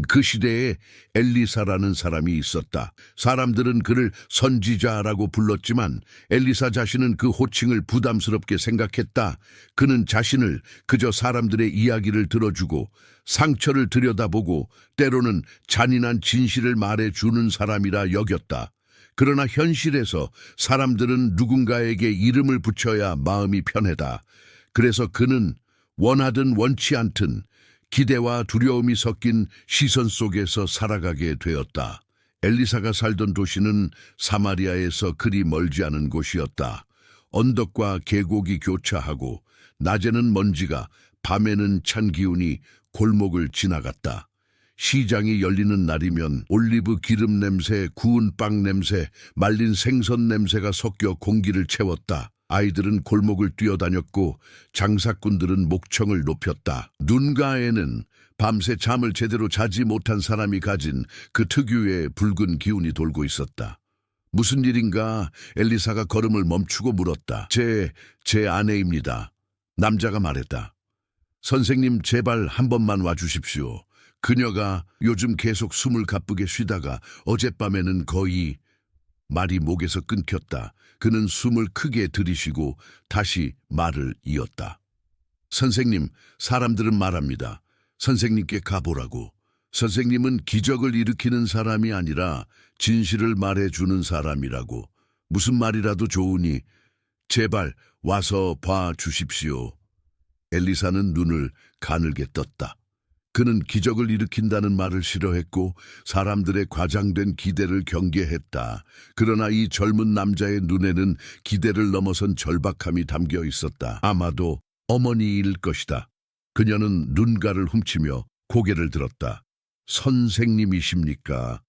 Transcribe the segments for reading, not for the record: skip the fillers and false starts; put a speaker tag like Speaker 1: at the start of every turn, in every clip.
Speaker 1: 그 시대에 엘리사라는 사람이 있었다. 사람들은 그를 선지자라고 불렀지만 엘리사 자신은 그 호칭을 부담스럽게 생각했다. 그는 자신을 그저 사람들의 이야기를 들어주고 상처를 들여다보고 때로는 잔인한 진실을 말해주는 사람이라 여겼다. 그러나 현실에서 사람들은 누군가에게 이름을 붙여야 마음이 편하다. 그래서 그는 원하든 원치 않든 기대와 두려움이 섞인 시선 속에서 살아가게 되었다. 엘리사가 살던 도시는 사마리아에서 그리 멀지 않은 곳이었다. 언덕과 계곡이 교차하고 낮에는 먼지가, 밤에는 찬 기운이 골목을 지나갔다. 시장이 열리는 날이면 올리브 기름 냄새, 구운 빵 냄새, 말린 생선 냄새가 섞여 공기를 채웠다. 아이들은 골목을 뛰어다녔고 장사꾼들은 목청을 높였다. 눈가에는 밤새 잠을 제대로 자지 못한 사람이 가진 그 특유의 붉은 기운이 돌고 있었다. 무슨 일인가? 엘리사가 걸음을 멈추고 물었다. 제 아내입니다. 남자가 말했다. 선생님, 제발 한 번만 와주십시오. 그녀가 요즘 계속 숨을 가쁘게 쉬다가 어젯밤에는 거의... 말이 목에서 끊겼다. 그는 숨을 크게 들이쉬고 다시 말을 이었다. 선생님, 사람들은 말합니다. 선생님께 가보라고. 선생님은 기적을 일으키는 사람이 아니라 진실을 말해주는 사람이라고. 무슨 말이라도 좋으니 제발 와서 봐 주십시오. 엘리사는 눈을 가늘게 떴다. 그는 기적을 일으킨다는 말을 싫어했고 사람들의 과장된 기대를 경계했다. 그러나 이 젊은 남자의 눈에는 기대를 넘어선 절박함이 담겨 있었다. 아마도 어머니일 것이다. 그녀는 눈가를 훔치며 고개를 들었다. 선생님이십니까?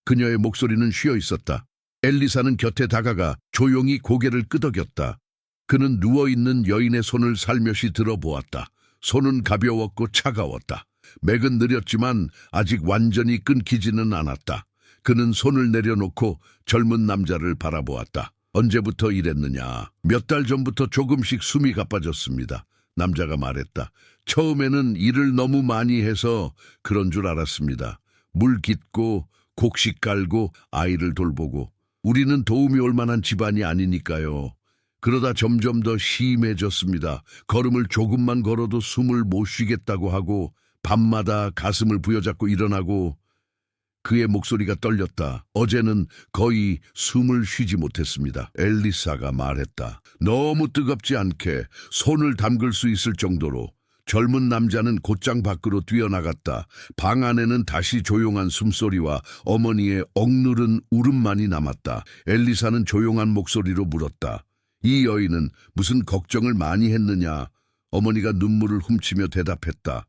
Speaker 1: 그녀의 목소리는 쉬어 있었다. 엘리사는 곁에 다가가 조용히 고개를 끄덕였다. 그는 누워있는 여인의 손을 살며시 들어보았다. 손은 가벼웠고 차가웠다. 맥은 느렸지만 아직 완전히 끊기지는 않았다. 그는 손을 내려놓고 젊은 남자를 바라보았다. 언제부터 이랬느냐? 몇 달 전부터 조금씩 숨이 가빠졌습니다. 남자가 말했다. 처음에는 일을 너무 많이 해서 그런 줄 알았습니다. 물 깃고 곡식 깔고 아이를 돌보고. 우리는 도움이 올 만한 집안이 아니니까요. 그러다 점점 더 심해졌습니다. 걸음을 조금만 걸어도 숨을 못 쉬겠다고 하고 밤마다 가슴을 부여잡고 일어나고. 그의 목소리가 떨렸다. 어제는 거의 숨을 쉬지 못했습니다. 엘리사가 말했다. 너무 뜨겁지 않게 손을 담글 수 있을 정도로. 젊은 남자는 곧장 밖으로 뛰어나갔다. 방 안에는 다시 조용한 숨소리와 어머니의 억누른 울음만이 남았다. 엘리사는 조용한 목소리로 물었다. 이 여인은 무슨 걱정을 많이 했느냐? 어머니가 눈물을 훔치며 대답했다.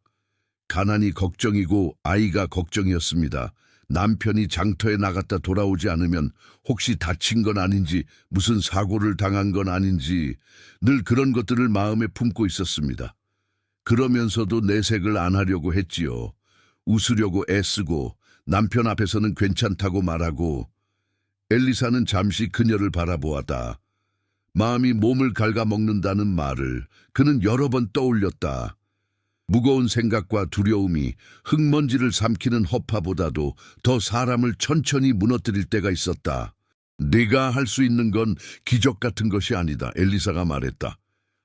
Speaker 1: 가난이 걱정이고 아이가 걱정이었습니다. 남편이 장터에 나갔다 돌아오지 않으면 혹시 다친 건 아닌지, 무슨 사고를 당한 건 아닌지 늘 그런 것들을 마음에 품고 있었습니다. 그러면서도 내색을 안 하려고 했지요. 웃으려고 애쓰고 남편 앞에서는 괜찮다고 말하고. 엘리사는 잠시 그녀를 바라보았다. 마음이 몸을 갉아먹는다는 말을 그는 여러 번 떠올렸다. 무거운 생각과 두려움이 흙먼지를 삼키는 허파보다도 더 사람을 천천히 무너뜨릴 때가 있었다. 네가 할 수 있는 건 기적 같은 것이 아니다. 엘리사가 말했다.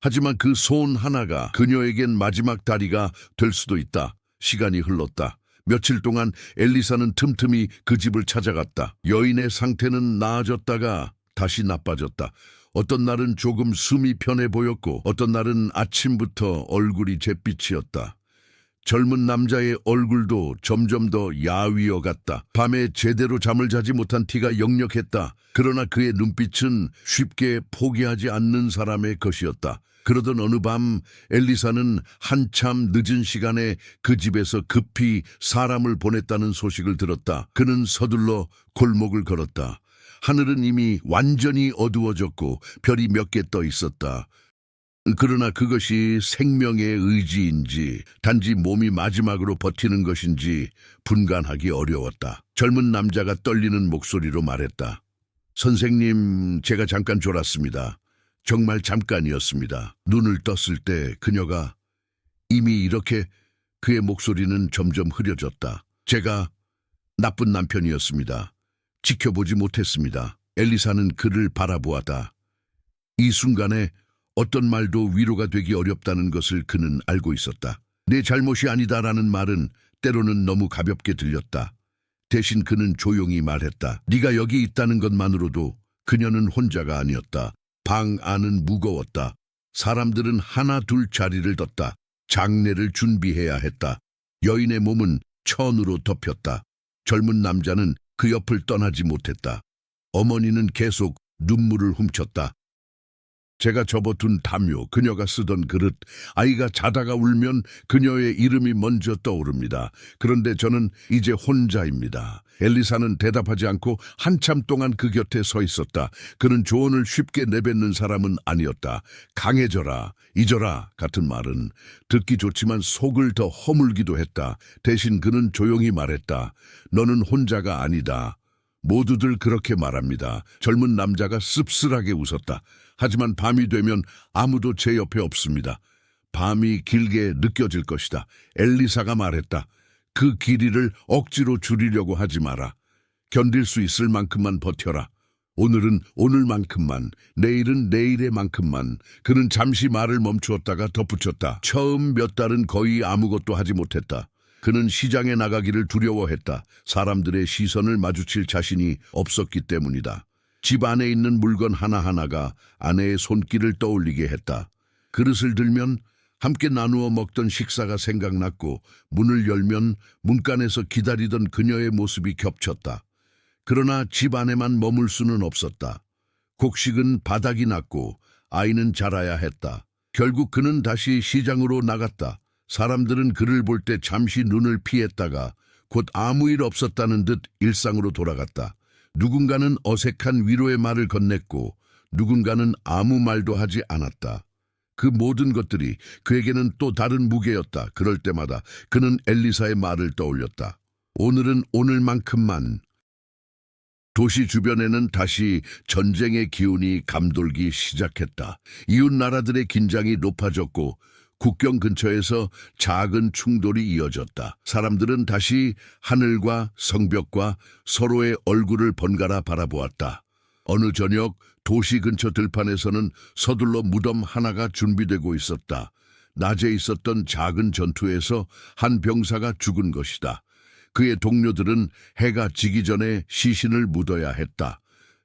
Speaker 1: 하지만 그 손 하나가 그녀에겐 마지막 다리가 될 수도 있다. 시간이 흘렀다. 며칠 동안 엘리사는 틈틈이 그 집을 찾아갔다. 여인의 상태는 나아졌다가 다시 나빠졌다. 어떤 날은 조금 숨이 편해 보였고 어떤 날은 아침부터 얼굴이 잿빛이었다. 젊은 남자의 얼굴도 점점 더 야위어 갔다. 밤에 제대로 잠을 자지 못한 티가 역력했다. 그러나 그의 눈빛은 쉽게 포기하지 않는 사람의 것이었다. 그러던 어느 밤 엘리사는 한참 늦은 시간에 그 집에서 급히 사람을 보냈다는 소식을 들었다. 그는 서둘러 골목을 걸었다. 하늘은 이미 완전히 어두워졌고 별이 몇 개 떠 있었다. 그러나 그것이 생명의 의지인지 단지 몸이 마지막으로 버티는 것인지 분간하기 어려웠다. 젊은 남자가 떨리는 목소리로 말했다. 선생님, 제가 잠깐 졸았습니다. 정말 잠깐이었습니다. 눈을 떴을 때 그녀가 이미 이렇게. 그의 목소리는 점점 흐려졌다. 제가 나쁜 남편이었습니다. 지켜보지 못했습니다. 엘리사는 그를 바라보았다. 이 순간에 어떤 말도 위로가 되기 어렵다는 것을 그는 알고 있었다. 내 잘못이 아니다라는 말은 때로는 너무 가볍게 들렸다. 대신 그는 조용히 말했다. 네가 여기 있다는 것만으로도 그녀는 혼자가 아니었다. 방 안은 무거웠다. 사람들은 하나 둘 자리를 떴다. 장례를 준비해야 했다. 여인의 몸은 천으로 덮였다. 젊은 남자는 그 옆을 떠나지 못했다. 어머니는 계속 눈물을 훔쳤다. 제가 접어둔 담요, 그녀가 쓰던 그릇, 아이가 자다가 울면 그녀의 이름이 먼저 떠오릅니다. 그런데 저는 이제 혼자입니다. 엘리사는 대답하지 않고 한참 동안 그 곁에 서 있었다. 그는 조언을 쉽게 내뱉는 사람은 아니었다. 강해져라, 잊어라 같은 말은 듣기 좋지만 속을 더 허물기도 했다. 대신 그는 조용히 말했다. 너는 혼자가 아니다. 모두들 그렇게 말합니다. 젊은 남자가 씁쓸하게 웃었다. 하지만 밤이 되면 아무도 제 옆에 없습니다. 밤이 길게 느껴질 것이다. 엘리사가 말했다. 그 길이를 억지로 줄이려고 하지 마라. 견딜 수 있을 만큼만 버텨라. 오늘은 오늘만큼만, 내일은 내일의만큼만. 그는 잠시 말을 멈추었다가 덧붙였다. 처음 몇 달은 거의 아무것도 하지 못했다. 그는 시장에 나가기를 두려워했다. 사람들의 시선을 마주칠 자신이 없었기 때문이다. 집 안에 있는 물건 하나하나가 아내의 손길을 떠올리게 했다. 그릇을 들면 함께 나누어 먹던 식사가 생각났고 문을 열면 문간에서 기다리던 그녀의 모습이 겹쳤다. 그러나 집 안에만 머물 수는 없었다. 곡식은 바닥이 났고 아이는 자라야 했다. 결국 그는 다시 시장으로 나갔다. 사람들은 그를 볼 때 잠시 눈을 피했다가 곧 아무 일 없었다는 듯 일상으로 돌아갔다. 누군가는 어색한 위로의 말을 건넸고 누군가는 아무 말도 하지 않았다. 그 모든 것들이 그에게는 또 다른 무게였다. 그럴 때마다 그는 엘리사의 말을 떠올렸다. 오늘은 오늘만큼만. 도시 주변에는 다시 전쟁의 기운이 감돌기 시작했다. 이웃 나라들의 긴장이 높아졌고 국경 근처에서 작은 충돌이 이어졌다. 사람들은 다시 하늘과 성벽과 서로의 얼굴을 번갈아 바라보았다. 어느 저녁 도시 근처 들판에서는 서둘러 무덤 하나가 준비되고 있었다. 낮에 있었던 작은 전투에서 한 병사가 죽은 것이다. 그의 동료들은 해가 지기 전에 시신을 묻어야 했다.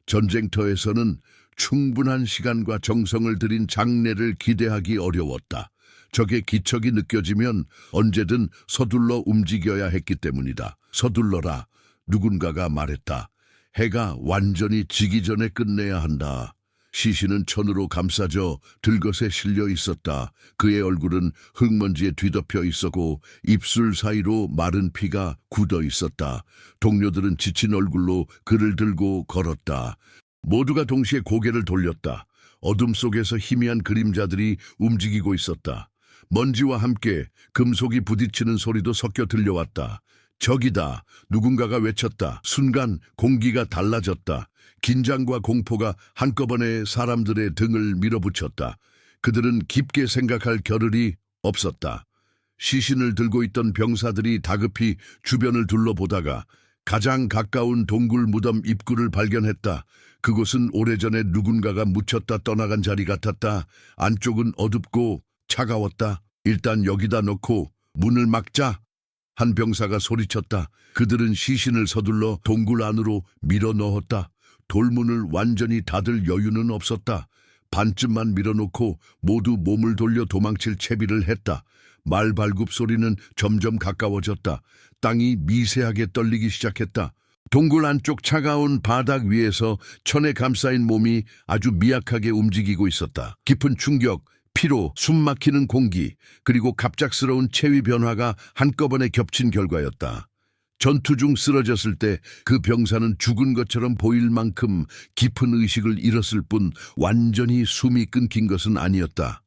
Speaker 1: 전쟁터에서는 충분한 시간과 정성을 들인 장례를 기대하기 어려웠다. 적의 기척이 느껴지면 언제든 서둘러 움직여야 했기 때문이다. 서둘러라. 누군가가 말했다. 해가 완전히 지기 전에 끝내야 한다. 시신은 천으로 감싸져 들것에 실려 있었다. 그의 얼굴은 흙먼지에 뒤덮여 있었고 입술 사이로 마른 피가 굳어 있었다. 동료들은 지친 얼굴로 그를 들고 걸었다. 모두가 동시에 고개를 돌렸다. 어둠 속에서 희미한 그림자들이 움직이고 있었다. 먼지와 함께 금속이 부딪히는 소리도 섞여 들려왔다. 적이다. 누군가가 외쳤다. 순간 공기가 달라졌다. 긴장과 공포가 한꺼번에 사람들의 등을 밀어붙였다. 그들은 깊게 생각할 겨를이 없었다. 시신을 들고 있던 병사들이 다급히 주변을 둘러보다가 가장 가까운 동굴 무덤 입구를 발견했다. 그곳은 오래전에 누군가가 묻혔다 떠나간 자리 같았다. 안쪽은 어둡고 차가웠다. 일단 여기다 넣고 문을 막자. 한 병사가 소리쳤다. 그들은 시신을 서둘러 동굴 안으로 밀어 넣었다. 돌문을 완전히 닫을 여유는 없었다. 반쯤만 밀어놓고 모두 몸을 돌려 도망칠 채비를 했다. 말발굽 소리는 점점 가까워졌다. 땅이 미세하게 떨리기 시작했다. 동굴 안쪽 차가운 바닥 위에서 천에 감싸인 몸이 아주 미약하게 움직이고 있었다. 깊은 충격, 피로, 숨막히는 공기, 그리고 갑작스러운 체위 변화가 한꺼번에 겹친 결과였다. 전투 중 쓰러졌을 때 그 병사는 죽은 것처럼 보일 만큼 깊은 의식을 잃었을 뿐 완전히 숨이 끊긴 것은 아니었다.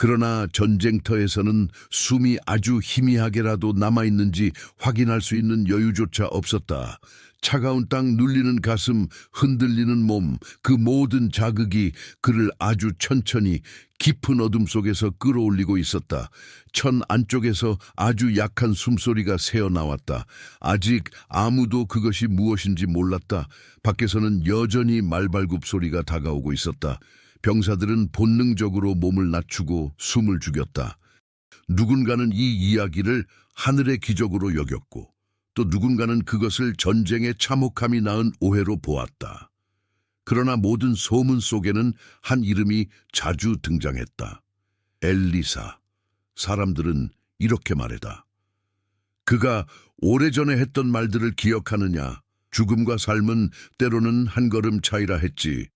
Speaker 1: 그러나 전쟁터에서는 숨이 아주 희미하게라도 남아있는지 확인할 수 있는 여유조차 없었다. 차가운 땅 눌리는 가슴, 흔들리는 몸, 그 모든 자극이 그를 아주 천천히 깊은 어둠 속에서 끌어올리고 있었다. 천 안쪽에서 아주 약한 숨소리가 새어나왔다. 아직 아무도 그것이 무엇인지 몰랐다. 밖에서는 여전히 말발굽 소리가 다가오고 있었다. 병사들은 본능적으로 몸을 낮추고 숨을 죽였다. 누군가는 이 이야기를 하늘의 기적으로 여겼고 또 누군가는 그것을 전쟁의 참혹함이 낳은 오해로 보았다. 그러나 모든 소문 속에는 한 이름이 자주 등장했다. 엘리사. 사람들은 이렇게 말했다. 그가 오래전에 했던 말들을 기억하느냐? 죽음과 삶은 때로는 한 걸음 차이라 했지.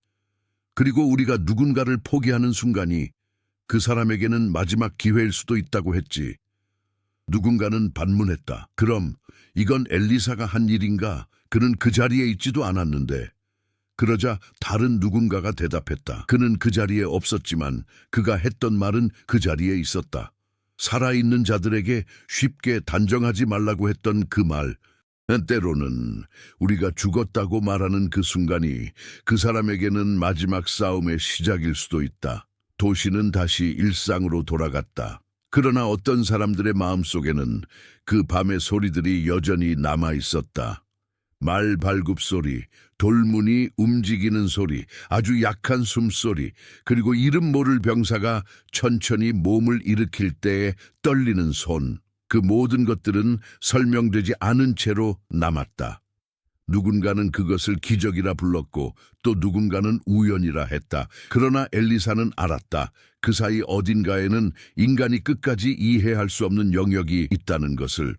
Speaker 1: 그리고 우리가 누군가를 포기하는 순간이 그 사람에게는 마지막 기회일 수도 있다고 했지. 누군가는 반문했다. 그럼 이건 엘리사가 한 일인가? 그는 그 자리에 있지도 않았는데. 그러자 다른 누군가가 대답했다. 그는 그 자리에 없었지만 그가 했던 말은 그 자리에 있었다. 살아있는 자들에게 쉽게 단정하지 말라고 했던 그 말. 때로는 우리가 죽었다고 말하는 그 순간이 그 사람에게는 마지막 싸움의 시작일 수도 있다. 도시는 다시 일상으로 돌아갔다. 그러나 어떤 사람들의 마음속에는 그 밤의 소리들이 여전히 남아 있었다. 말 발굽 소리, 돌문이 움직이는 소리, 아주 약한 숨소리, 그리고 이름 모를 병사가 천천히 몸을 일으킬 때에 떨리는 손. 그 모든 것들은 설명되지 않은 채로 남았다. 누군가는 그것을 기적이라 불렀고 또 누군가는 우연이라 했다. 그러나 엘리사는 알았다. 그 사이 어딘가에는 인간이 끝까지 이해할 수 없는 영역이 있다는 것을.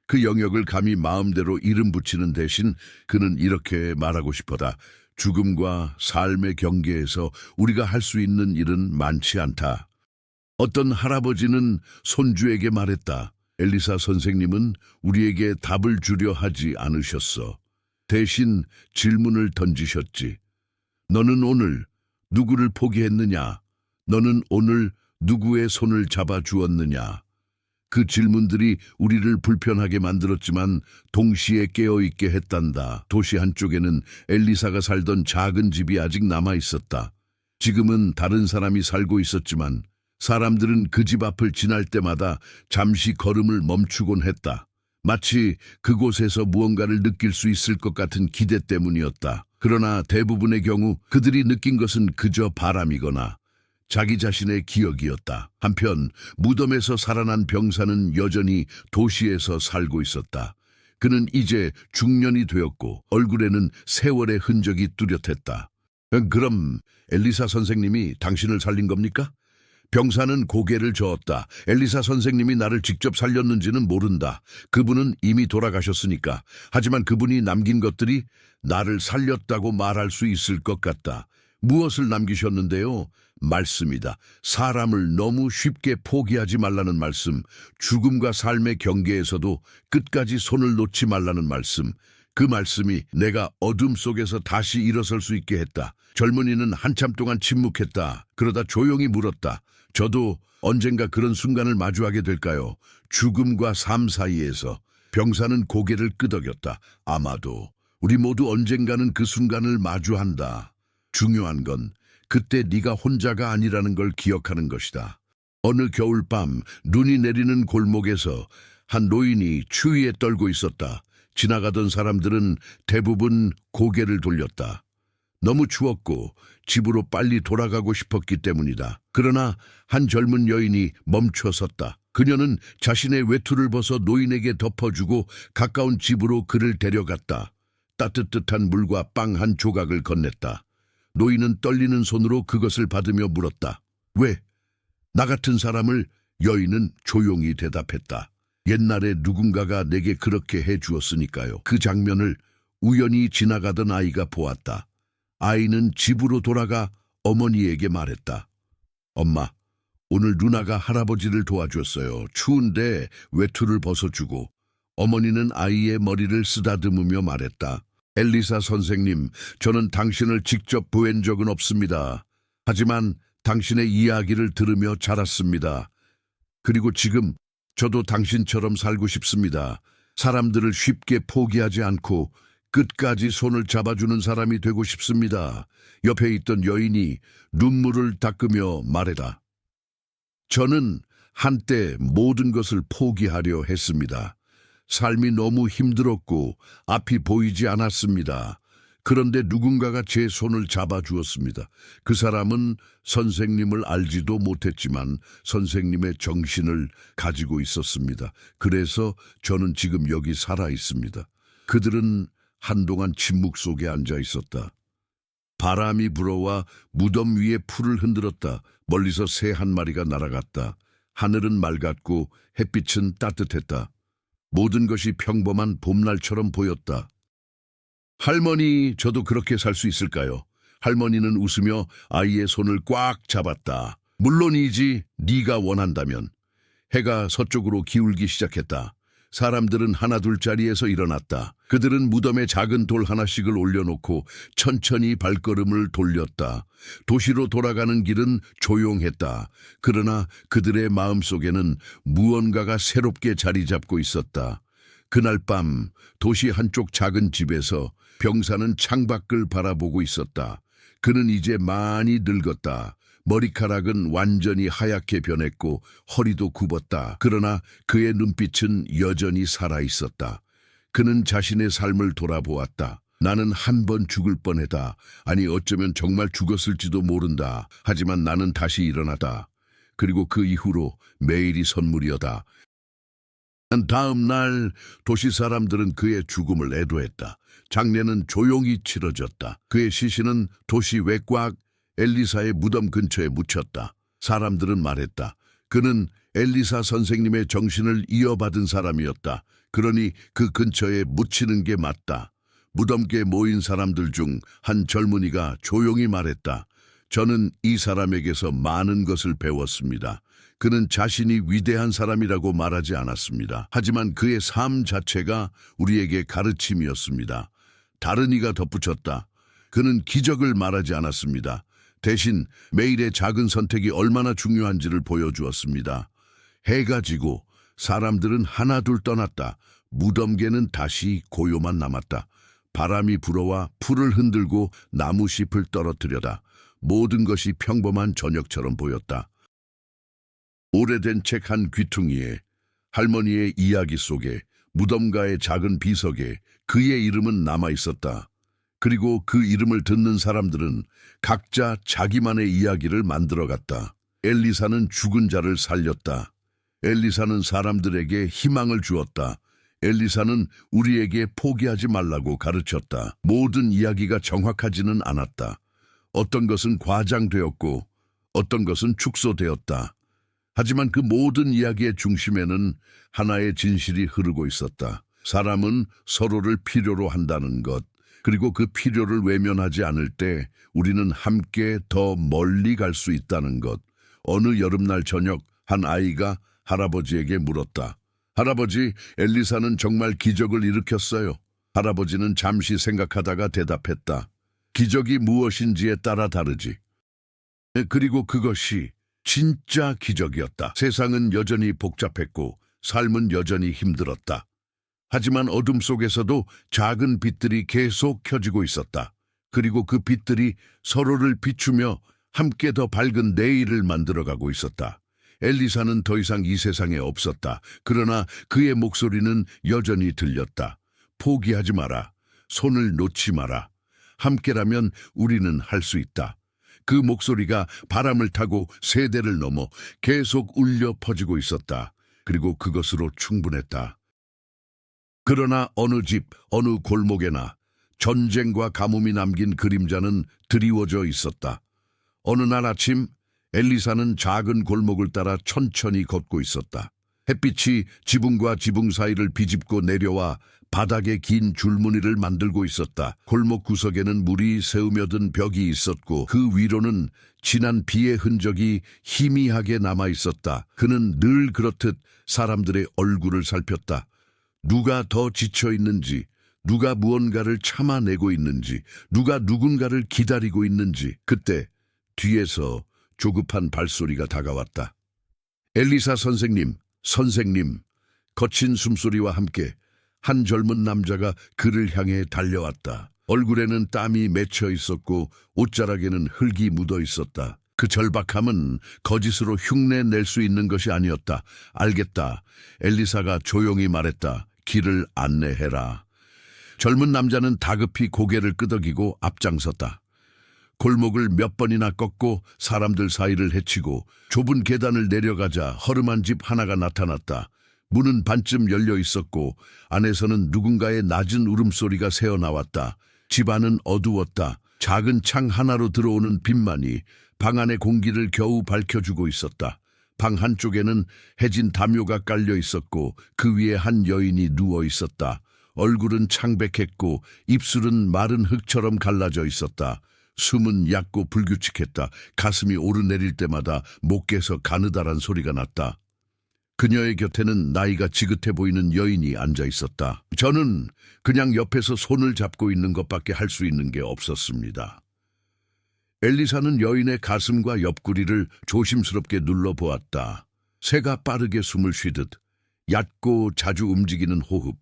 Speaker 1: 그 영역을 감히 마음대로 이름 붙이는 대신 그는 이렇게 말하고 싶었다. 죽음과 삶의 경계에서 우리가 할 수 있는 일은 많지 않다. 어떤 할아버지는 손주에게 말했다. 엘리사 선생님은 우리에게 답을 주려 하지 않으셨어. 대신 질문을 던지셨지. 너는 오늘 누구를 포기했느냐? 너는 오늘 누구의 손을 잡아 주었느냐? 그 질문들이 우리를 불편하게 만들었지만 동시에 깨어있게 했단다. 도시 한쪽에는 엘리사가 살던 작은 집이 아직 남아 있었다. 지금은 다른 사람이 살고 있었지만 사람들은 그 집 앞을 지날 때마다 잠시 걸음을 멈추곤 했다. 마치 그곳에서 무언가를 느낄 수 있을 것 같은 기대 때문이었다. 그러나 대부분의 경우 그들이 느낀 것은 그저 바람이거나 자기 자신의 기억이었다. 한편 무덤에서 살아난 병사는 여전히 도시에서 살고 있었다. 그는 이제 중년이 되었고 얼굴에는 세월의 흔적이 뚜렷했다. 그럼 엘리사 선생님이 당신을 살린 겁니까? 병사는 고개를 저었다. 엘리사 선생님이 나를 직접 살렸는지는 모른다. 그분은 이미 돌아가셨으니까. 하지만 그분이 남긴 것들이 나를 살렸다고 말할 수 있을 것 같다. 무엇을 남기셨는데요? 말씀이다. 사람을 너무 쉽게 포기하지 말라는 말씀. 죽음과 삶의 경계에서도 끝까지 손을 놓지 말라는 말씀. 그 말씀이 내가 어둠 속에서 다시 일어설 수 있게 했다. 젊은이는 한참 동안 침묵했다. 그러다 조용히 물었다. 저도 언젠가 그런 순간을 마주하게 될까요? 죽음과 삶 사이에서. 병사는 고개를 끄덕였다. 아마도 우리 모두 언젠가는 그 순간을 마주한다. 중요한 건 그때 네가 혼자가 아니라는 걸 기억하는 것이다. 어느 겨울밤 눈이 내리는 골목에서 한 노인이 추위에 떨고 있었다. 지나가던 사람들은 대부분 고개를 돌렸다. 너무 추웠고 집으로 빨리 돌아가고 싶었기 때문이다. 그러나 한 젊은 여인이 멈춰 섰다. 그녀는 자신의 외투를 벗어 노인에게 덮어주고 가까운 집으로 그를 데려갔다. 따뜻한 물과 빵 한 조각을 건넸다. 노인은 떨리는 손으로 그것을 받으며 물었다. 왜? 나 같은 사람을? 여인은 조용히 대답했다. 옛날에 누군가가 내게 그렇게 해주었으니까요. 그 장면을 우연히 지나가던 아이가 보았다. 아이는 집으로 돌아가 어머니에게 말했다. 엄마, 오늘 누나가 할아버지를 도와줬어요. 추운데 외투를 벗어주고. 어머니는 아이의 머리를 쓰다듬으며 말했다. 엘리사 선생님, 저는 당신을 직접 뵌 적은 없습니다. 하지만 당신의 이야기를 들으며 자랐습니다. 그리고 지금 저도 당신처럼 살고 싶습니다. 사람들을 쉽게 포기하지 않고 끝까지 손을 잡아주는 사람이 되고 싶습니다. 옆에 있던 여인이 눈물을 닦으며 말했다. 저는 한때 모든 것을 포기하려 했습니다. 삶이 너무 힘들었고 앞이 보이지 않았습니다. 그런데 누군가가 제 손을 잡아주었습니다. 그 사람은 선생님을 알지도 못했지만 선생님의 정신을 가지고 있었습니다. 그래서 저는 지금 여기 살아 있습니다. 그들은 한동안 침묵 속에 앉아 있었다. 바람이 불어와 무덤 위에 풀을 흔들었다. 멀리서 새 한 마리가 날아갔다. 하늘은 맑았고 햇빛은 따뜻했다. 모든 것이 평범한 봄날처럼 보였다. 할머니, 저도 그렇게 살 수 있을까요? 할머니는 웃으며 아이의 손을 꽉 잡았다. 물론이지, 네가 원한다면. 해가 서쪽으로 기울기 시작했다. 사람들은 하나둘 자리에서 일어났다. 그들은 무덤에 작은 돌 하나씩을 올려놓고 천천히 발걸음을 돌렸다. 도시로 돌아가는 길은 조용했다. 그러나 그들의 마음속에는 무언가가 새롭게 자리 잡고 있었다. 그날 밤 도시 한쪽 작은 집에서 병사는 창밖을 바라보고 있었다. 그는 이제 많이 늙었다. 머리카락은 완전히 하얗게 변했고 허리도 굽었다. 그러나 그의 눈빛은 여전히 살아있었다. 그는 자신의 삶을 돌아보았다. 나는 한 번 죽을 뻔했다. 아니 어쩌면 정말 죽었을지도 모른다. 하지만 나는 다시 일어났다. 그리고 그 이후로 매일이 선물이었다. 다음 날 도시 사람들은 그의 죽음을 애도했다. 장례는 조용히 치러졌다. 그의 시신은 도시 외곽 엘리사의 무덤 근처에 묻혔다. 사람들은 말했다. 그는 엘리사 선생님의 정신을 이어받은 사람이었다. 그러니 그 근처에 묻히는 게 맞다. 무덤께 모인 사람들 중 한 젊은이가 조용히 말했다. 저는 이 사람에게서 많은 것을 배웠습니다. 그는 자신이 위대한 사람이라고 말하지 않았습니다. 하지만 그의 삶 자체가 우리에게 가르침이었습니다. 다른 이가 덧붙였다. 그는 기적을 말하지 않았습니다. 대신 매일의 작은 선택이 얼마나 중요한지를 보여주었습니다. 해가 지고 사람들은 하나둘 떠났다. 무덤계는 다시 고요만 남았다. 바람이 불어와 풀을 흔들고 나무잎을 떨어뜨려다. 모든 것이 평범한 저녁처럼 보였다. 오래된 책 한 귀퉁이에 할머니의 이야기 속에 무덤가의 작은 비석에 그의 이름은 남아있었다. 그리고 그 이름을 듣는 사람들은 각자 자기만의 이야기를 만들어갔다. 엘리사는 죽은 자를 살렸다. 엘리사는 사람들에게 희망을 주었다. 엘리사는 우리에게 포기하지 말라고 가르쳤다. 모든 이야기가 정확하지는 않았다. 어떤 것은 과장되었고 어떤 것은 축소되었다. 하지만 그 모든 이야기의 중심에는 하나의 진실이 흐르고 있었다. 사람은 서로를 필요로 한다는 것, 그리고 그 필요를 외면하지 않을 때 우리는 함께 더 멀리 갈 수 있다는 것. 어느 여름날 저녁 한 아이가 할아버지에게 물었다. 할아버지, 엘리사는 정말 기적을 일으켰어요. 할아버지는 잠시 생각하다가 대답했다. 기적이 무엇인지에 따라 다르지. 그리고 그것이 진짜 기적이었다. 세상은 여전히 복잡했고 삶은 여전히 힘들었다. 하지만 어둠 속에서도 작은 빛들이 계속 켜지고 있었다. 그리고 그 빛들이 서로를 비추며 함께 더 밝은 내일을 만들어가고 있었다. 엘리사는 더 이상 이 세상에 없었다. 그러나 그의 목소리는 여전히 들렸다. 포기하지 마라. 손을 놓지 마라. 함께라면 우리는 할 수 있다. 그 목소리가 바람을 타고 세대를 넘어 계속 울려 퍼지고 있었다. 그리고 그것으로 충분했다. 그러나 어느 집, 어느 골목에나 전쟁과 가뭄이 남긴 그림자는 드리워져 있었다. 어느 날 아침 엘리사는 작은 골목을 따라 천천히 걷고 있었다. 햇빛이 지붕과 지붕 사이를 비집고 내려와 바닥에 긴 줄무늬를 만들고 있었다. 골목 구석에는 물이 새으며든 벽이 있었고 그 위로는 진한 비의 흔적이 희미하게 남아 있었다. 그는 늘 그렇듯 사람들의 얼굴을 살폈다. 누가 더 지쳐 있는지, 누가 무언가를 참아내고 있는지, 누가 누군가를 기다리고 있는지. 그때 뒤에서 조급한 발소리가 다가왔다. 엘리사 선생님, 선생님. 거친 숨소리와 함께 한 젊은 남자가 그를 향해 달려왔다. 얼굴에는 땀이 맺혀 있었고 옷자락에는 흙이 묻어 있었다. 그 절박함은 거짓으로 흉내 낼 수 있는 것이 아니었다. 알겠다. 엘리사가 조용히 말했다. 길을 안내해라. 젊은 남자는 다급히 고개를 끄덕이고 앞장섰다. 골목을 몇 번이나 꺾고 사람들 사이를 헤치고 좁은 계단을 내려가자 허름한 집 하나가 나타났다. 문은 반쯤 열려 있었고 안에서는 누군가의 낮은 울음소리가 새어나왔다. 집 안은 어두웠다. 작은 창 하나로 들어오는 빛만이 방 안의 공기를 겨우 밝혀주고 있었다. 방 한쪽에는 해진 담요가 깔려 있었고 그 위에 한 여인이 누워 있었다. 얼굴은 창백했고 입술은 마른 흙처럼 갈라져 있었다. 숨은 얕고 불규칙했다. 가슴이 오르내릴 때마다 목에서 가느다란 소리가 났다. 그녀의 곁에는 나이가 지긋해 보이는 여인이 앉아 있었다. 저는 그냥 옆에서 손을 잡고 있는 것밖에 할 수 있는 게 없었습니다. 엘리사는 여인의 가슴과 옆구리를 조심스럽게 눌러보았다. 새가 빠르게 숨을 쉬듯 얕고 자주 움직이는 호흡.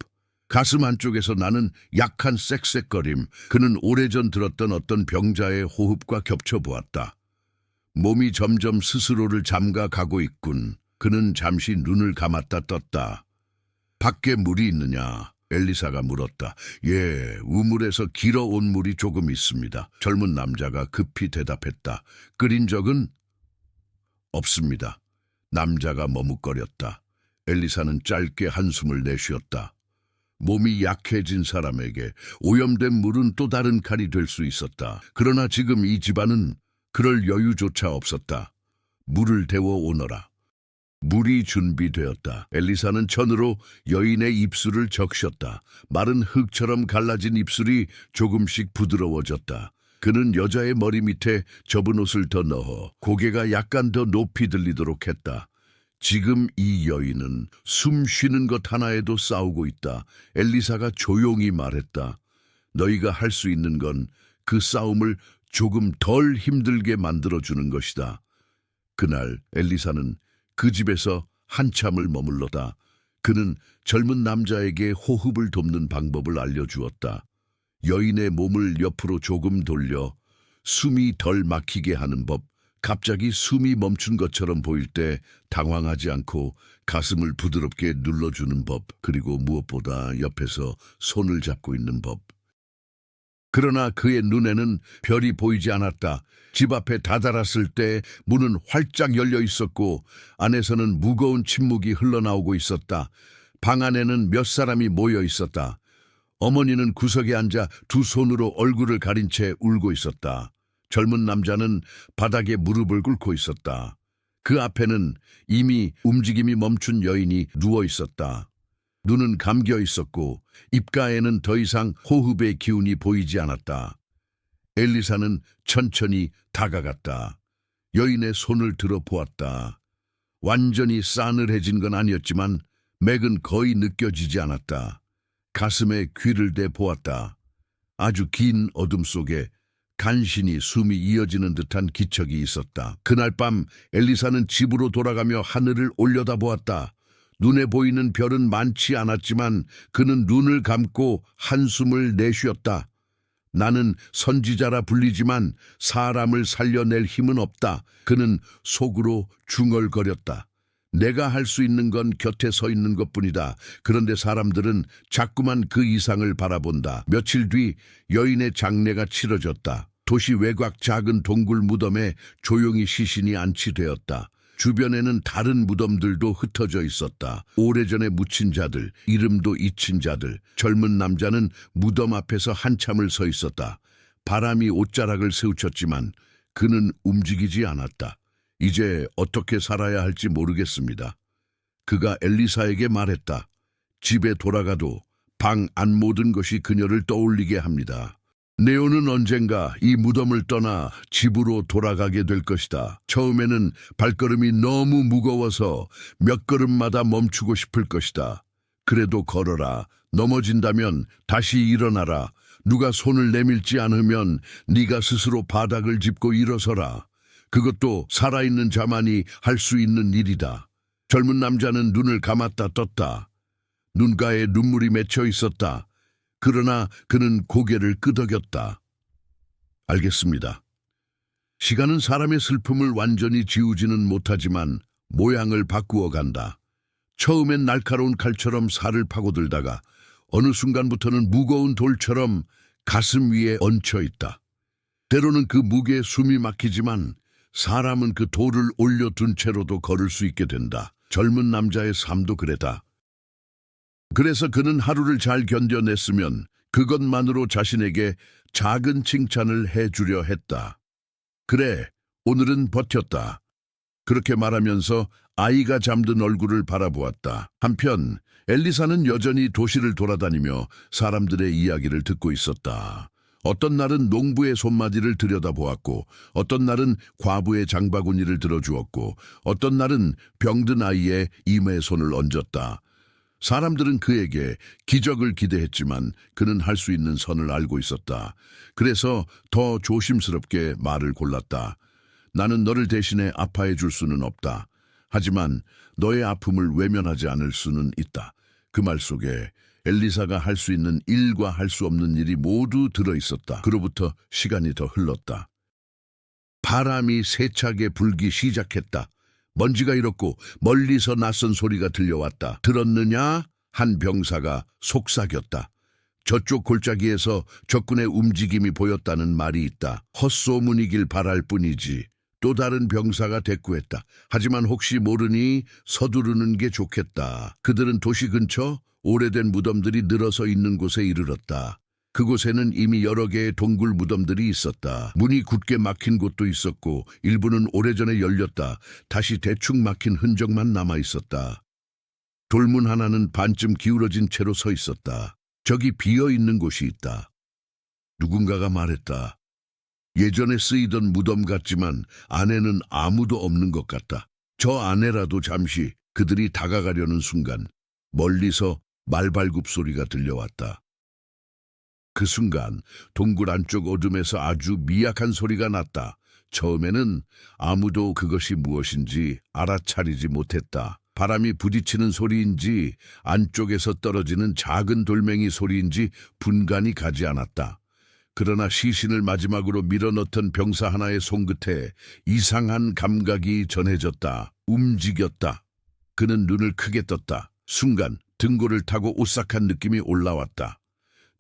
Speaker 1: 가슴 안쪽에서 나는 약한 쌕쌕거림. 그는 오래전 들었던 어떤 병자의 호흡과 겹쳐보았다. 몸이 점점 스스로를 잠가가고 있군. 그는 잠시 눈을 감았다 떴다. 밖에 물이 있느냐? 엘리사가 물었다. 예, 우물에서 길어온 물이 조금 있습니다. 젊은 남자가 급히 대답했다. 끓인 적은? 없습니다. 남자가 머뭇거렸다. 엘리사는 짧게 한숨을 내쉬었다. 몸이 약해진 사람에게 오염된 물은 또 다른 칼이 될 수 있었다. 그러나 지금 이 집안은 그럴 여유조차 없었다. 물을 데워 오너라. 물이 준비되었다. 엘리사는 천으로 여인의 입술을 적셨다. 마른 흙처럼 갈라진 입술이 조금씩 부드러워졌다. 그는 여자의 머리 밑에 접은 옷을 더 넣어 고개가 약간 더 높이 들리도록 했다. 지금 이 여인은 숨 쉬는 것 하나에도 싸우고 있다. 엘리사가 조용히 말했다. 너희가 할 수 있는 건 그 싸움을 조금 덜 힘들게 만들어주는 것이다. 그날 엘리사는 그 집에서 한참을 머물렀다. 그는 젊은 남자에게 호흡을 돕는 방법을 알려주었다. 여인의 몸을 옆으로 조금 돌려 숨이 덜 막히게 하는 법. 갑자기 숨이 멈춘 것처럼 보일 때 당황하지 않고 가슴을 부드럽게 눌러주는 법. 그리고 무엇보다 옆에서 손을 잡고 있는 법. 그러나 그의 눈에는 별이 보이지 않았다. 집 앞에 다다랐을 때 문은 활짝 열려 있었고 안에서는 무거운 침묵이 흘러나오고 있었다. 방 안에는 몇 사람이 모여 있었다. 어머니는 구석에 앉아 두 손으로 얼굴을 가린 채 울고 있었다. 젊은 남자는 바닥에 무릎을 꿇고 있었다. 그 앞에는 이미 움직임이 멈춘 여인이 누워 있었다. 눈은 감겨 있었고 입가에는 더 이상 호흡의 기운이 보이지 않았다. 엘리사는 천천히 다가갔다. 여인의 손을 들어보았다. 완전히 싸늘해진 건 아니었지만 맥은 거의 느껴지지 않았다. 가슴에 귀를 대보았다. 아주 긴 어둠 속에 간신히 숨이 이어지는 듯한 기척이 있었다. 그날 밤 엘리사는 집으로 돌아가며 하늘을 올려다보았다. 눈에 보이는 별은 많지 않았지만 그는 눈을 감고 한숨을 내쉬었다. 나는 선지자라 불리지만 사람을 살려낼 힘은 없다. 그는 속으로 중얼거렸다. 내가 할 수 있는 건 곁에 서 있는 것뿐이다. 그런데 사람들은 자꾸만 그 이상을 바라본다. 며칠 뒤 여인의 장례가 치러졌다. 도시 외곽 작은 동굴 무덤에 조용히 시신이 안치되었다. 주변에는 다른 무덤들도 흩어져 있었다. 오래전에 묻힌 자들, 이름도 잊힌 자들. 젊은 남자는 무덤 앞에서 한참을 서 있었다. 바람이 옷자락을 스우쳤지만 그는 움직이지 않았다. 이제 어떻게 살아야 할지 모르겠습니다. 그가 엘리사에게 말했다. 집에 돌아가도 방 안 모든 것이 그녀를 떠올리게 합니다. 네오는 언젠가 이 무덤을 떠나 집으로 돌아가게 될 것이다. 처음에는 발걸음이 너무 무거워서 몇 걸음마다 멈추고 싶을 것이다. 그래도 걸어라. 넘어진다면 다시 일어나라. 누가 손을 내밀지 않으면 네가 스스로 바닥을 짚고 일어서라. 그것도 살아있는 자만이 할 수 있는 일이다. 젊은 남자는 눈을 감았다 떴다. 눈가에 눈물이 맺혀 있었다. 그러나 그는 고개를 끄덕였다. 알겠습니다. 시간은 사람의 슬픔을 완전히 지우지는 못하지만 모양을 바꾸어 간다. 처음엔 날카로운 칼처럼 살을 파고들다가 어느 순간부터는 무거운 돌처럼 가슴 위에 얹혀 있다. 때로는 그 무게에 숨이 막히지만 사람은 그 돌을 올려둔 채로도 걸을 수 있게 된다. 젊은 남자의 삶도 그랬다. 그래서 그는 하루를 잘 견뎌냈으면 그것만으로 자신에게 작은 칭찬을 해주려 했다. 그래, 오늘은 버텼다. 그렇게 말하면서 아이가 잠든 얼굴을 바라보았다. 한편 엘리사는 여전히 도시를 돌아다니며 사람들의 이야기를 듣고 있었다. 어떤 날은 농부의 손마디를 들여다보았고, 어떤 날은 과부의 장바구니를 들어주었고, 어떤 날은 병든 아이의 이마에 손을 얹었다. 사람들은 그에게 기적을 기대했지만 그는 할 수 있는 선을 알고 있었다. 그래서 더 조심스럽게 말을 골랐다. 나는 너를 대신해 아파해 줄 수는 없다. 하지만 너의 아픔을 외면하지 않을 수는 있다. 그 말 속에 엘리사가 할 수 있는 일과 할 수 없는 일이 모두 들어있었다. 그로부터 시간이 더 흘렀다. 바람이 세차게 불기 시작했다. 먼지가 일었고 멀리서 낯선 소리가 들려왔다. 들었느냐? 한 병사가 속삭였다. 저쪽 골짜기에서 적군의 움직임이 보였다는 말이 있다. 헛소문이길 바랄 뿐이지. 또 다른 병사가 대꾸했다. 하지만 혹시 모르니 서두르는 게 좋겠다. 그들은 도시 근처 오래된 무덤들이 늘어서 있는 곳에 이르렀다. 그곳에는 이미 여러 개의 동굴 무덤들이 있었다. 문이 굳게 막힌 곳도 있었고 일부는 오래전에 열렸다. 다시 대충 막힌 흔적만 남아 있었다. 돌문 하나는 반쯤 기울어진 채로 서 있었다. 저기 비어있는 곳이 있다. 누군가가 말했다. 예전에 쓰이던 무덤 같지만 안에는 아무도 없는 것 같다. 저 안에라도 잠시 그들이 다가가려는 순간 멀리서 말발굽 소리가 들려왔다. 그 순간 동굴 안쪽 어둠에서 아주 미약한 소리가 났다. 처음에는 아무도 그것이 무엇인지 알아차리지 못했다. 바람이 부딪히는 소리인지 안쪽에서 떨어지는 작은 돌멩이 소리인지 분간이 가지 않았다. 그러나 시신을 마지막으로 밀어넣던 병사 하나의 손끝에 이상한 감각이 전해졌다. 움직였다. 그는 눈을 크게 떴다. 순간 등골을 타고 오싹한 느낌이 올라왔다.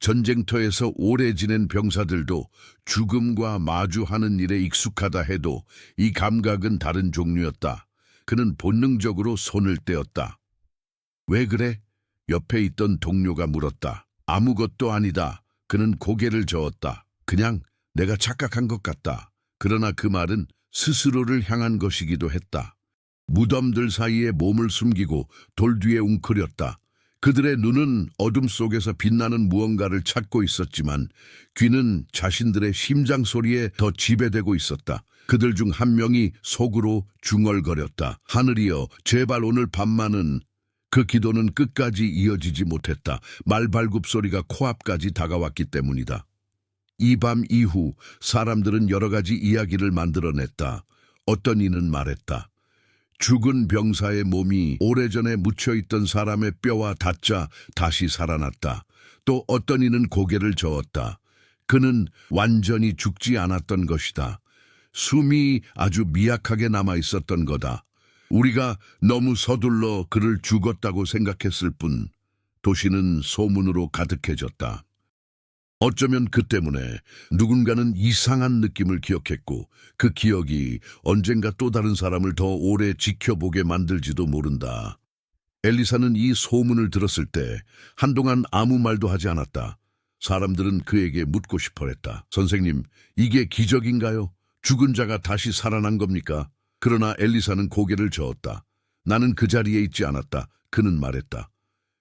Speaker 1: 전쟁터에서 오래 지낸 병사들도 죽음과 마주하는 일에 익숙하다 해도 이 감각은 다른 종류였다. 그는 본능적으로 손을 떼었다. 왜 그래? 옆에 있던 동료가 물었다. 아무것도 아니다. 그는 고개를 저었다. 그냥 내가 착각한 것 같다. 그러나 그 말은 스스로를 향한 것이기도 했다. 무덤들 사이에 몸을 숨기고 돌 뒤에 웅크렸다. 그들의 눈은 어둠 속에서 빛나는 무언가를 찾고 있었지만 귀는 자신들의 심장 소리에 더 지배되고 있었다. 그들 중 한 명이 속으로 중얼거렸다. 하늘이여, 제발 오늘 밤만은. 그 기도는 끝까지 이어지지 못했다. 말발굽 소리가 코앞까지 다가왔기 때문이다. 이 밤 이후 사람들은 여러 가지 이야기를 만들어냈다. 어떤 이는 말했다. 죽은 병사의 몸이 오래전에 묻혀있던 사람의 뼈와 닿자 다시 살아났다. 또 어떤 이는 고개를 저었다. 그는 완전히 죽지 않았던 것이다. 숨이 아주 미약하게 남아있었던 거다. 우리가 너무 서둘러 그를 죽었다고 생각했을 뿐 도시는 소문으로 가득해졌다. 어쩌면 그 때문에 누군가는 이상한 느낌을 기억했고 그 기억이 언젠가 또 다른 사람을 더 오래 지켜보게 만들지도 모른다. 엘리사는 이 소문을 들었을 때 한동안 아무 말도 하지 않았다. 사람들은 그에게 묻고 싶어 했다. 선생님, 이게 기적인가요? 죽은 자가 다시 살아난 겁니까? 그러나 엘리사는 고개를 저었다. 나는 그 자리에 있지 않았다. 그는 말했다.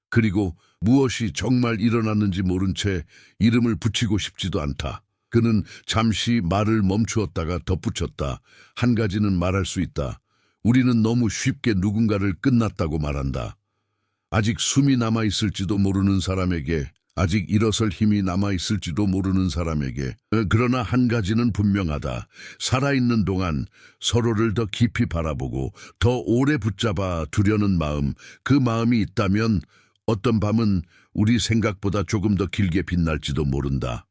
Speaker 1: 그리고 무엇이 정말 일어났는지 모른 채 이름을 붙이고 싶지도 않다. 그는 잠시 말을 멈추었다가 덧붙였다. 한 가지는 말할 수 있다. 우리는 너무 쉽게 누군가를 끝났다고 말한다. 아직 숨이 남아있을지도 모르는 사람에게 아직 일어설 힘이 남아있을지도 모르는 사람에게. 그러나 한 가지는 분명하다. 살아있는 동안 서로를 더 깊이 바라보고 더 오래 붙잡아 두려는 마음, 그 마음이 있다면 어떤 밤은 우리 생각보다 조금 더 길게 빛날지도 모른다.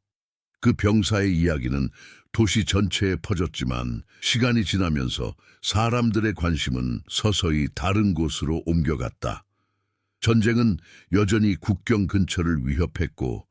Speaker 1: 그 병사의 이야기는 도시 전체에 퍼졌지만 시간이 지나면서 사람들의 관심은 서서히 다른 곳으로 옮겨갔다. 전쟁은 여전히 국경 근처를 위협했고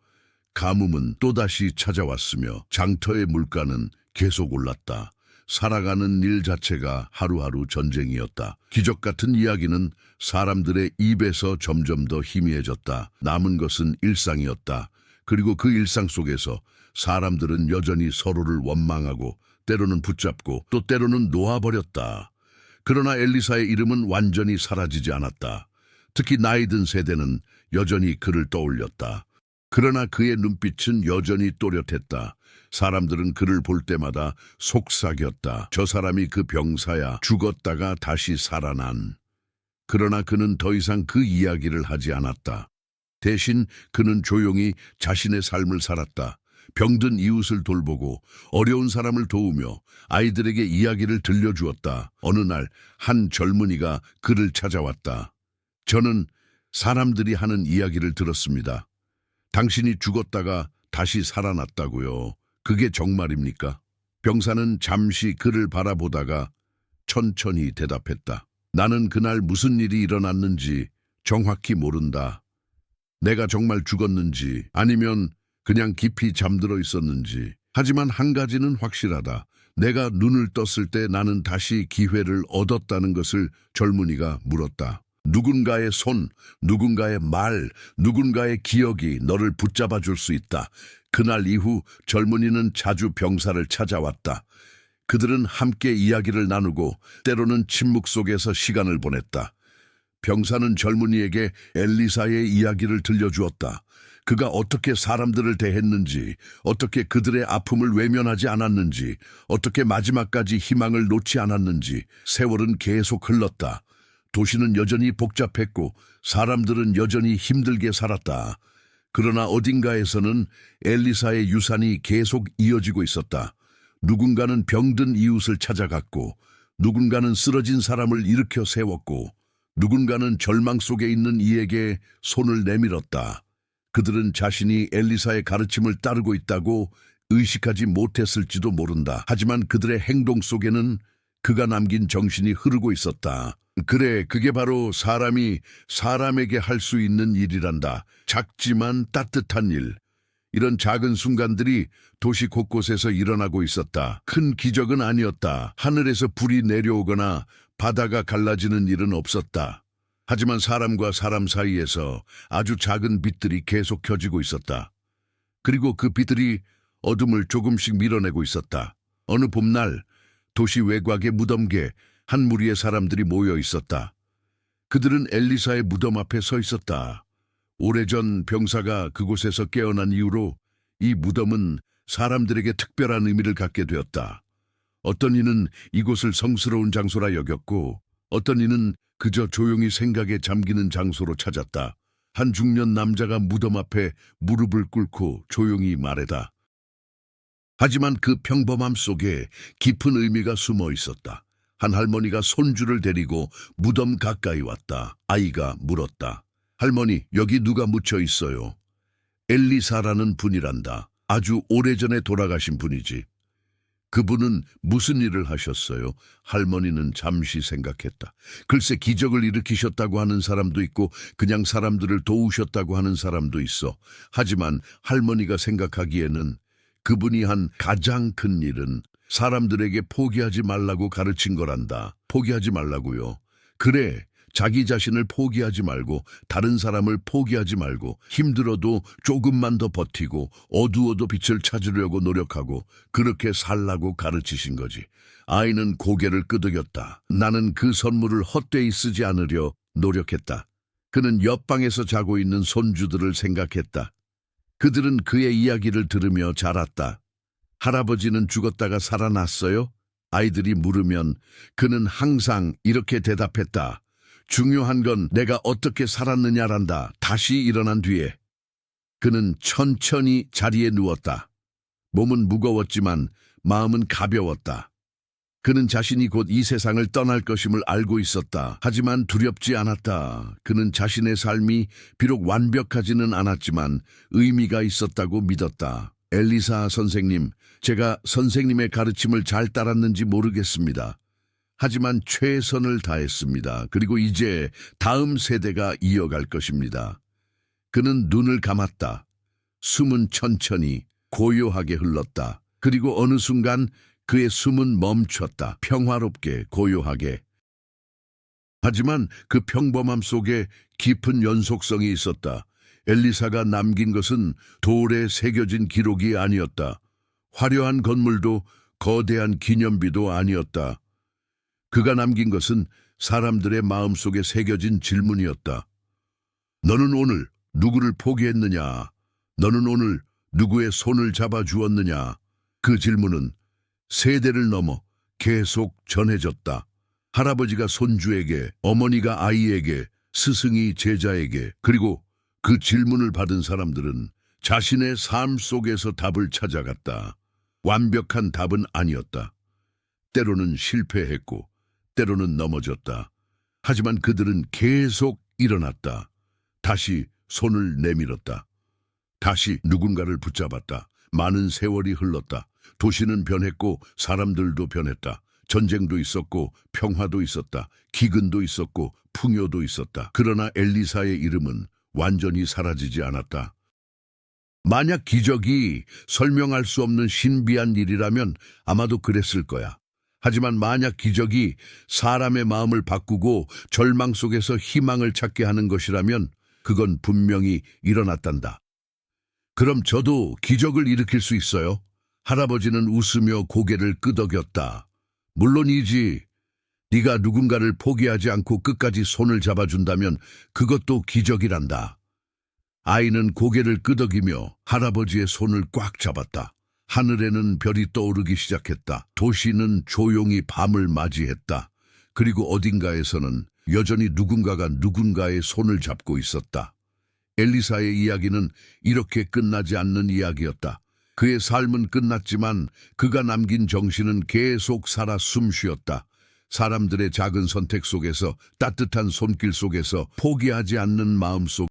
Speaker 1: 가뭄은 또다시 찾아왔으며 장터의 물가는 계속 올랐다. 살아가는 일 자체가 하루하루 전쟁이었다. 기적 같은 이야기는 사람들의 입에서 점점 더 희미해졌다. 남은 것은 일상이었다. 그리고 그 일상 속에서 사람들은 여전히 서로를 원망하고 때로는 붙잡고 또 때로는 놓아버렸다. 그러나 엘리사의 이름은 완전히 사라지지 않았다. 특히 나이 든 세대는 여전히 그를 떠올렸다. 그러나 그의 눈빛은 여전히 또렷했다. 사람들은 그를 볼 때마다 속삭였다. 저 사람이 그 병사야. 죽었다가 다시 살아난. 그러나 그는 더 이상 그 이야기를 하지 않았다. 대신 그는 조용히 자신의 삶을 살았다. 병든 이웃을 돌보고 어려운 사람을 도우며 아이들에게 이야기를 들려주었다. 어느 날 한 젊은이가 그를 찾아왔다. 저는 사람들이 하는 이야기를 들었습니다. 당신이 죽었다가 다시 살아났다고요. 그게 정말입니까? 병사는 잠시 그를 바라보다가 천천히 대답했다. 나는 그날 무슨 일이 일어났는지 정확히 모른다. 내가 정말 죽었는지 아니면 그냥 깊이 잠들어 있었는지. 하지만 한 가지는 확실하다. 내가 눈을 떴을 때 나는 다시 기회를 얻었다는 것을 젊은이가 물었다. 누군가의 손, 누군가의 말, 누군가의 기억이 너를 붙잡아 줄 수 있다. 그날 이후 젊은이는 자주 병사를 찾아왔다. 그들은 함께 이야기를 나누고 때로는 침묵 속에서 시간을 보냈다. 병사는 젊은이에게 엘리사의 이야기를 들려주었다. 그가 어떻게 사람들을 대했는지, 어떻게 그들의 아픔을 외면하지 않았는지, 어떻게 마지막까지 희망을 놓지 않았는지. 세월은 계속 흘렀다. 도시는 여전히 복잡했고 사람들은 여전히 힘들게 살았다. 그러나 어딘가에서는 엘리사의 유산이 계속 이어지고 있었다. 누군가는 병든 이웃을 찾아갔고 누군가는 쓰러진 사람을 일으켜 세웠고 누군가는 절망 속에 있는 이에게 손을 내밀었다. 그들은 자신이 엘리사의 가르침을 따르고 있다고 의식하지 못했을지도 모른다. 하지만 그들의 행동 속에는 그가 남긴 정신이 흐르고 있었다. 그래, 그게 바로 사람이 사람에게 할 수 있는 일이란다. 작지만 따뜻한 일. 이런 작은 순간들이 도시 곳곳에서 일어나고 있었다. 큰 기적은 아니었다. 하늘에서 불이 내려오거나 바다가 갈라지는 일은 없었다. 하지만 사람과 사람 사이에서 아주 작은 빛들이 계속 켜지고 있었다. 그리고 그 빛들이 어둠을 조금씩 밀어내고 있었다. 어느 봄날 도시 외곽의 무덤계 한 무리의 사람들이 모여 있었다. 그들은 엘리사의 무덤 앞에 서 있었다. 오래전 병사가 그곳에서 깨어난 이후로 이 무덤은 사람들에게 특별한 의미를 갖게 되었다. 어떤 이는 이곳을 성스러운 장소라 여겼고 어떤 이는 그저 조용히 생각에 잠기는 장소로 찾았다. 한 중년 남자가 무덤 앞에 무릎을 꿇고 조용히 말했다. 하지만 그 평범함 속에 깊은 의미가 숨어 있었다. 한 할머니가 손주를 데리고 무덤 가까이 왔다. 아이가 물었다. 할머니, 여기 누가 묻혀 있어요? 엘리사라는 분이란다. 아주 오래전에 돌아가신 분이지. 그분은 무슨 일을 하셨어요? 할머니는 잠시 생각했다. 글쎄, 기적을 일으키셨다고 하는 사람도 있고 그냥 사람들을 도우셨다고 하는 사람도 있어. 하지만 할머니가 생각하기에는 그분이 한 가장 큰 일은 사람들에게 포기하지 말라고 가르친 거란다. 포기하지 말라고요. 그래, 자기 자신을 포기하지 말고 다른 사람을 포기하지 말고 힘들어도 조금만 더 버티고 어두워도 빛을 찾으려고 노력하고 그렇게 살라고 가르치신 거지. 아이는 고개를 끄덕였다. 나는 그 선물을 헛되이 쓰지 않으려 노력했다. 그는 옆방에서 자고 있는 손주들을 생각했다. 그들은 그의 이야기를 들으며 자랐다. 할아버지는 죽었다가 살아났어요? 아이들이 물으면 그는 항상 이렇게 대답했다. 중요한 건 내가 어떻게 살았느냐란다. 다시 일어난 뒤에. 그는 천천히 자리에 누웠다. 몸은 무거웠지만 마음은 가벼웠다. 그는 자신이 곧 이 세상을 떠날 것임을 알고 있었다. 하지만 두렵지 않았다. 그는 자신의 삶이 비록 완벽하지는 않았지만 의미가 있었다고 믿었다. 엘리사 선생님, 제가 선생님의 가르침을 잘 따랐는지 모르겠습니다. 하지만 최선을 다했습니다. 그리고 이제 다음 세대가 이어갈 것입니다. 그는 눈을 감았다. 숨은 천천히 고요하게 흘렀다. 그리고 어느 순간 그의 숨은 멈췄다. 평화롭게 고요하게. 하지만 그 평범함 속에 깊은 연속성이 있었다. 엘리사가 남긴 것은 돌에 새겨진 기록이 아니었다. 화려한 건물도 거대한 기념비도 아니었다. 그가 남긴 것은 사람들의 마음속에 새겨진 질문이었다. 너는 오늘 누구를 포기했느냐? 너는 오늘 누구의 손을 잡아주었느냐? 그 질문은 세대를 넘어 계속 전해졌다. 할아버지가 손주에게, 어머니가 아이에게, 스승이 제자에게, 그리고 그 질문을 받은 사람들은 자신의 삶 속에서 답을 찾아갔다. 완벽한 답은 아니었다. 때로는 실패했고, 때로는 넘어졌다. 하지만 그들은 계속 일어났다. 다시 손을 내밀었다. 다시 누군가를 붙잡았다. 많은 세월이 흘렀다. 도시는 변했고 사람들도 변했다. 전쟁도 있었고 평화도 있었다. 기근도 있었고 풍요도 있었다. 그러나 엘리사의 이름은 완전히 사라지지 않았다. 만약 기적이 설명할 수 없는 신비한 일이라면 아마도 그랬을 거야. 하지만 만약 기적이 사람의 마음을 바꾸고 절망 속에서 희망을 찾게 하는 것이라면 그건 분명히 일어났단다. 그럼 저도 기적을 일으킬 수 있어요? 할아버지는 웃으며 고개를 끄덕였다. 물론이지. 네가 누군가를 포기하지 않고 끝까지 손을 잡아준다면 그것도 기적이란다. 아이는 고개를 끄덕이며 할아버지의 손을 꽉 잡았다. 하늘에는 별이 떠오르기 시작했다. 도시는 조용히 밤을 맞이했다. 그리고 어딘가에서는 여전히 누군가가 누군가의 손을 잡고 있었다. 엘리사의 이야기는 이렇게 끝나지 않는 이야기였다. 그의 삶은 끝났지만 그가 남긴 정신은 계속 살아 숨쉬었다. 사람들의 작은 선택 속에서, 따뜻한 손길 속에서, 포기하지 않는 마음 속